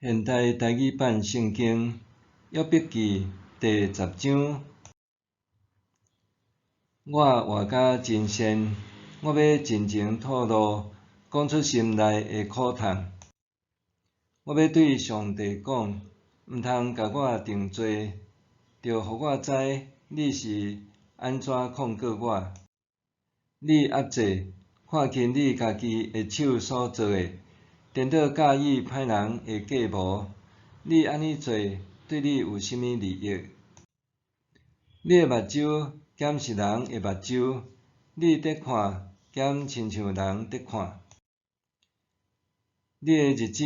现代台语版圣经约笔记第10章。我活甲真善，我要真情吐露，讲出心内的苦痛。我要对上帝讲，毋通甲我定罪，着互我知你是安怎控告我。你压制，看清你家己的手所做的，颠倒介意歹人的计谋。你安尼做，对你有甚物利益？你的目睭检视人的目睭，你得看检亲像人得看。你的日子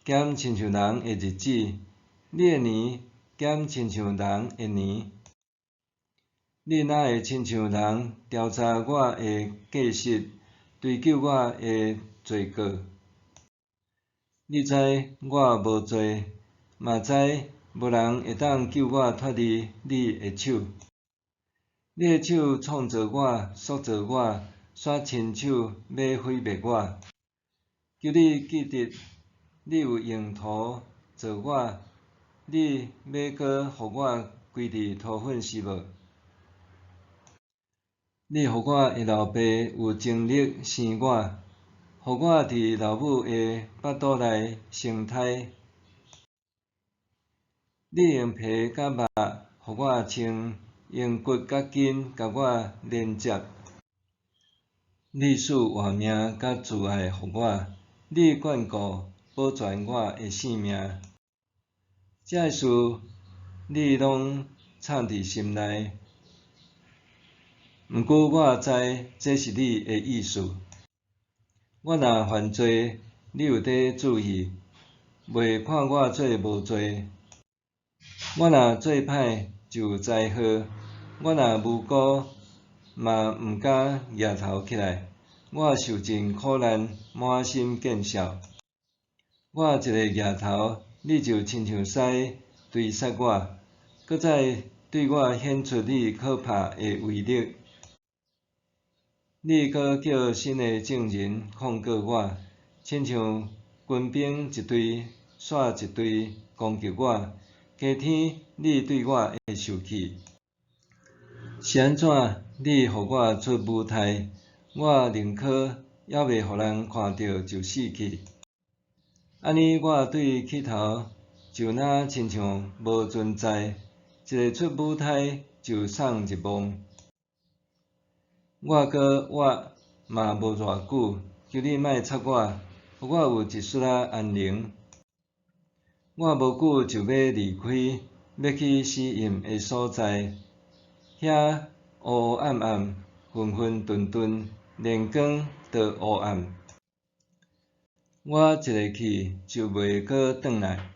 检亲像人的日子，你的年检亲像人的年。你哪会亲像人调查我的过失，追究我的罪过？你知我无罪，嘛知无人会当救我脱离你的手。你的手创造我，塑造我，煞亲手要毁灭我。求你记得，你有用途造我，你要搁互我归伫土粉是无？你互我的老爸有精力生我，互我伫老母的腹肚内生胎。你用皮甲肉互我穿，用骨甲筋甲我连接。你赐活命甲慈爱互我，你眷顾保全我的性命。这个事你拢藏伫心内，毋过我知这是你的意思。我若犯罪，你有在注意，袂看我做无罪。我若做歹，就有灾祸；我若无辜，嘛毋敢举头起来。我受尽苦难，满心见笑。我一个举头，你就亲像狮追杀我，搁再对我显出你可怕的威力。你搁叫新的证人控告我，亲像军兵一队煞一队攻击我。加天，你对我会生气，是安怎？你互我出舞台，我宁可还袂互人看到就死去。安尼我对起头就若亲像无存在，一个出舞台就送一梦。我搁活嘛无偌久，求你莫插我，互我有一丝仔安宁。我无久就要离开，要去死荫的所在，遐乌乌暗暗、混混沌沌，连光都黑暗。我一个去就袂搁转来。